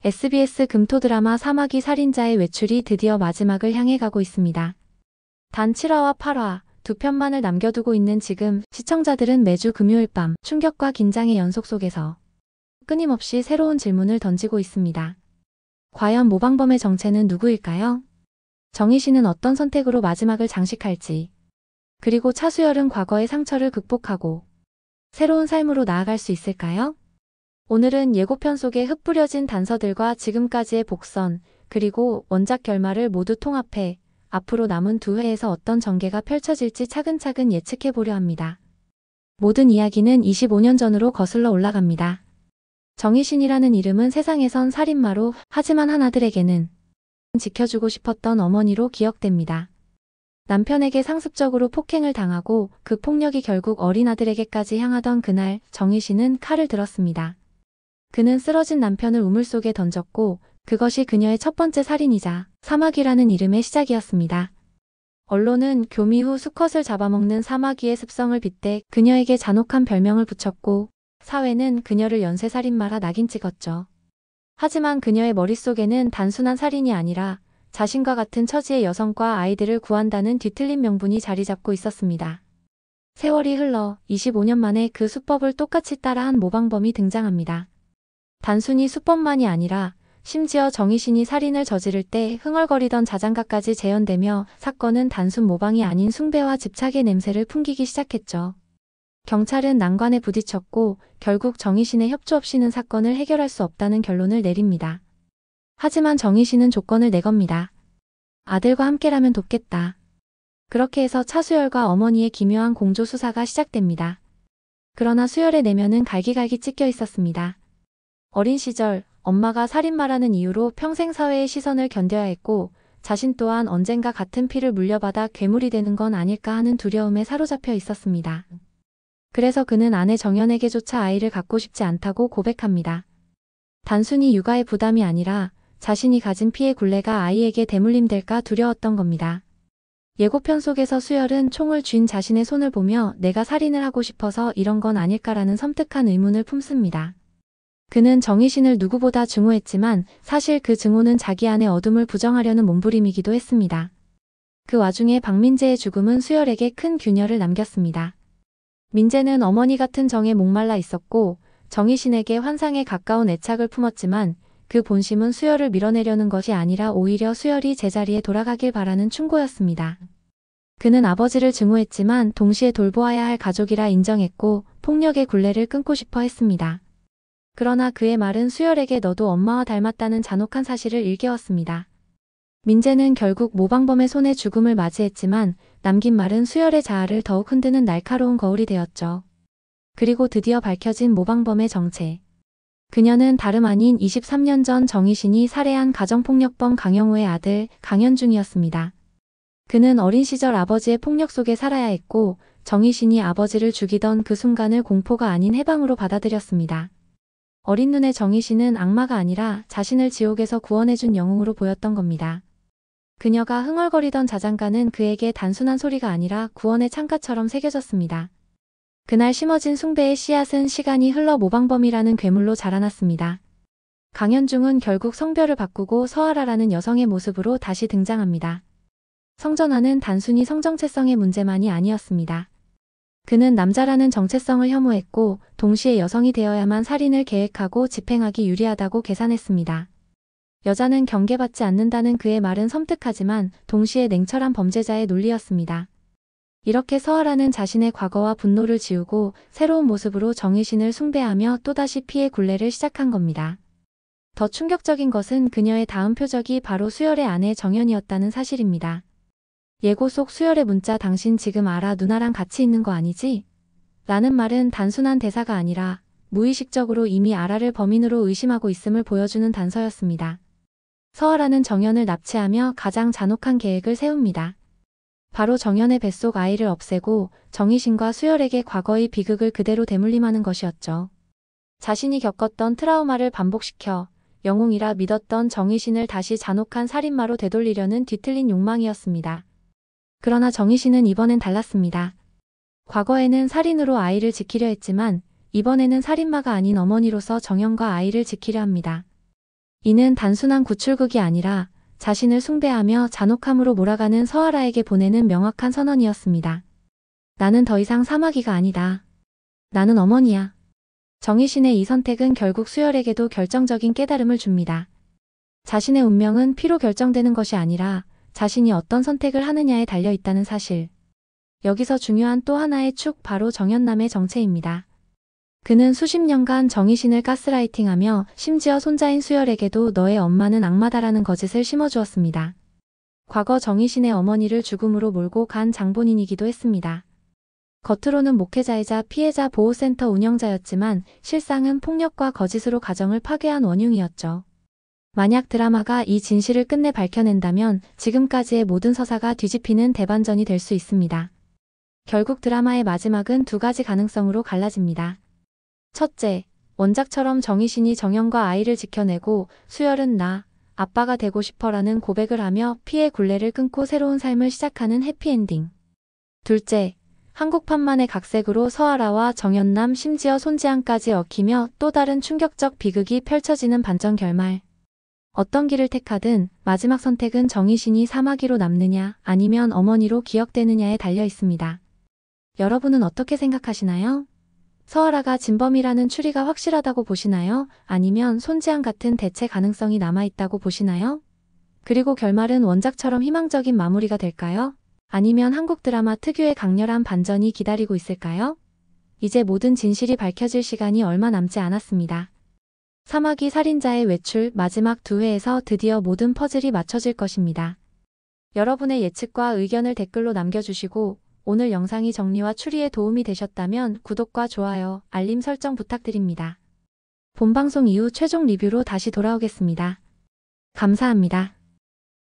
SBS 금토 드라마 사마귀 살인자의 외출이 드디어 마지막을 향해 가고 있습니다. 단 7화와 8화, 두 편만을 남겨두고 있는 지금 시청자들은 매주 금요일 밤 충격과 긴장의 연속 속에서 끊임없이 새로운 질문을 던지고 있습니다. 과연 모방범의 정체는 누구일까요? 정희 씨는 어떤 선택으로 마지막을 장식할지, 그리고 차수열은 과거의 상처를 극복하고 새로운 삶으로 나아갈 수 있을까요? 오늘은 예고편 속에 흩뿌려진 단서들과 지금까지의 복선, 그리고 원작 결말을 모두 통합해 앞으로 남은 두 회에서 어떤 전개가 펼쳐질지 차근차근 예측해보려 합니다. 모든 이야기는 25년 전으로 거슬러 올라갑니다. 정희신이라는 이름은 세상에선 살인마로, 하지만 한 아들에게는 지켜주고 싶었던 어머니로 기억됩니다. 남편에게 상습적으로 폭행을 당하고 그 폭력이 결국 어린 아들에게까지 향하던 그날, 정희신은 칼을 들었습니다. 그는 쓰러진 남편을 우물 속에 던졌고 그것이 그녀의 첫 번째 살인이자 사마귀라는 이름의 시작이었습니다. 언론은 교미 후 수컷을 잡아먹는 사마귀의 습성을 빗대 그녀에게 잔혹한 별명을 붙였고 사회는 그녀를 연쇄살인마라 낙인 찍었죠. 하지만 그녀의 머릿속에는 단순한 살인이 아니라 자신과 같은 처지의 여성과 아이들을 구한다는 뒤틀린 명분이 자리 잡고 있었습니다. 세월이 흘러 25년 만에 그 수법을 똑같이 따라한 모방범이 등장합니다. 단순히 수법만이 아니라 심지어 정희신이 살인을 저지를 때 흥얼거리던 자장가까지 재현되며 사건은 단순 모방이 아닌 숭배와 집착의 냄새를 풍기기 시작했죠. 경찰은 난관에 부딪혔고 결국 정희신의 협조 없이는 사건을 해결할 수 없다는 결론을 내립니다. 하지만 정희신은 조건을 내겁니다. 아들과 함께라면 돕겠다. 그렇게 해서 차수열과 어머니의 기묘한 공조 수사가 시작됩니다. 그러나 수열의 내면은 갈기갈기 찢겨 있었습니다. 어린 시절 엄마가 살인마라는 이유로 평생 사회의 시선을 견뎌야 했고 자신 또한 언젠가 같은 피를 물려받아 괴물이 되는 건 아닐까 하는 두려움에 사로잡혀 있었습니다. 그래서 그는 아내 정연에게조차 아이를 갖고 싶지 않다고 고백합니다. 단순히 육아의 부담이 아니라 자신이 가진 피의 굴레가 아이에게 대물림될까 두려웠던 겁니다. 예고편 속에서 수열은 총을 쥔 자신의 손을 보며 내가 살인을 하고 싶어서 이런 건 아닐까라는 섬뜩한 의문을 품습니다. 그는 정희신을 누구보다 증오했지만 사실 그 증오는 자기 안의 어둠을 부정하려는 몸부림이기도 했습니다. 그 와중에 박민재의 죽음은 수열에게 큰 균열을 남겼습니다. 민재는 어머니 같은 정에 목말라 있었고 정희신에게 환상에 가까운 애착을 품었지만 그 본심은 수열을 밀어내려는 것이 아니라 오히려 수열이 제자리에 돌아가길 바라는 충고였습니다. 그는 아버지를 증오했지만 동시에 돌보아야 할 가족이라 인정했고 폭력의 굴레를 끊고 싶어 했습니다. 그러나 그의 말은 수열에게 너도 엄마와 닮았다는 잔혹한 사실을 일깨웠습니다. 민재는 결국 모방범의 손에 죽음을 맞이했지만 남긴 말은 수열의 자아를 더욱 흔드는 날카로운 거울이 되었죠. 그리고 드디어 밝혀진 모방범의 정체. 그녀는 다름 아닌 23년 전 정희신이 살해한 가정폭력범 강영우의 아들 강현중이었습니다. 그는 어린 시절 아버지의 폭력 속에 살아야 했고 정희신이 아버지를 죽이던 그 순간을 공포가 아닌 해방으로 받아들였습니다. 어린 눈의 정희신은 악마가 아니라 자신을 지옥에서 구원해준 영웅으로 보였던 겁니다. 그녀가 흥얼거리던 자장가는 그에게 단순한 소리가 아니라 구원의 창가처럼 새겨졌습니다. 그날 심어진 숭배의 씨앗은 시간이 흘러 모방범이라는 괴물로 자라났습니다. 강현중은 결국 성별을 바꾸고 서아라라는 여성의 모습으로 다시 등장합니다. 성전환은 단순히 성정체성의 문제만이 아니었습니다. 그는 남자라는 정체성을 혐오했고 동시에 여성이 되어야만 살인을 계획하고 집행하기 유리하다고 계산했습니다. 여자는 경계받지 않는다는 그의 말은 섬뜩하지만 동시에 냉철한 범죄자의 논리였습니다. 이렇게 서아라는 자신의 과거와 분노를 지우고 새로운 모습으로 정희신을 숭배하며 또다시 피의 굴레를 시작한 겁니다. 더 충격적인 것은 그녀의 다음 표적이 바로 수열의 아내 정연이었다는 사실입니다. 예고 속 수열의 문자 당신 지금 알아 누나랑 같이 있는 거 아니지? 라는 말은 단순한 대사가 아니라 무의식적으로 이미 아라를 범인으로 의심하고 있음을 보여주는 단서였습니다. 서아라는 정연을 납치하며 가장 잔혹한 계획을 세웁니다. 바로 정연의 뱃속 아이를 없애고 정희신과 수열에게 과거의 비극을 그대로 되물림하는 것이었죠. 자신이 겪었던 트라우마를 반복시켜 영웅이라 믿었던 정희신을 다시 잔혹한 살인마로 되돌리려는 뒤틀린 욕망이었습니다. 그러나 정희신은 이번엔 달랐습니다. 과거에는 살인으로 아이를 지키려 했지만 이번에는 살인마가 아닌 어머니로서 정연과 아이를 지키려 합니다. 이는 단순한 구출극이 아니라 자신을 숭배하며 잔혹함으로 몰아가는 서아라에게 보내는 명확한 선언이었습니다. 나는 더 이상 사마귀가 아니다. 나는 어머니야. 정희신의 이 선택은 결국 수열에게도 결정적인 깨달음을 줍니다. 자신의 운명은 피로 결정되는 것이 아니라 자신이 어떤 선택을 하느냐에 달려 있다는 사실. 여기서 중요한 또 하나의 축, 바로 정연남의 정체입니다. 그는 수십 년간 정희신을 가스라이팅하며 심지어 손자인 수열에게도 너의 엄마는 악마다라는 거짓을 심어주었습니다. 과거 정희신의 어머니를 죽음으로 몰고 간 장본인이기도 했습니다. 겉으로는 목회자이자 피해자 보호센터 운영자였지만 실상은 폭력과 거짓으로 가정을 파괴한 원흉이었죠. 만약 드라마가 이 진실을 끝내 밝혀낸다면 지금까지의 모든 서사가 뒤집히는 대반전이 될 수 있습니다. 결국 드라마의 마지막은 두 가지 가능성으로 갈라집니다. 첫째, 원작처럼 정희신이 정연과 아이를 지켜내고 수열은 나, 아빠가 되고 싶어라는 고백을 하며 피해 굴레를 끊고 새로운 삶을 시작하는 해피엔딩. 둘째, 한국판만의 각색으로 서아라와 정연남 심지어 손지향까지 얽히며 또 다른 충격적 비극이 펼쳐지는 반전 결말. 어떤 길을 택하든 마지막 선택은 정희신이 사마귀로 남느냐 아니면 어머니로 기억되느냐에 달려 있습니다. 여러분은 어떻게 생각하시나요? 서아라가 진범이라는 추리가 확실하다고 보시나요? 아니면 손지향 같은 대체 가능성이 남아있다고 보시나요? 그리고 결말은 원작처럼 희망적인 마무리가 될까요? 아니면 한국 드라마 특유의 강렬한 반전이 기다리고 있을까요? 이제 모든 진실이 밝혀질 시간이 얼마 남지 않았습니다. 사마귀 살인자의 외출 마지막 2회에서 드디어 모든 퍼즐이 맞춰질 것입니다. 여러분의 예측과 의견을 댓글로 남겨주시고 오늘 영상이 정리와 추리에 도움이 되셨다면 구독과 좋아요, 알림 설정 부탁드립니다. 본방송 이후 최종 리뷰로 다시 돌아오겠습니다. 감사합니다.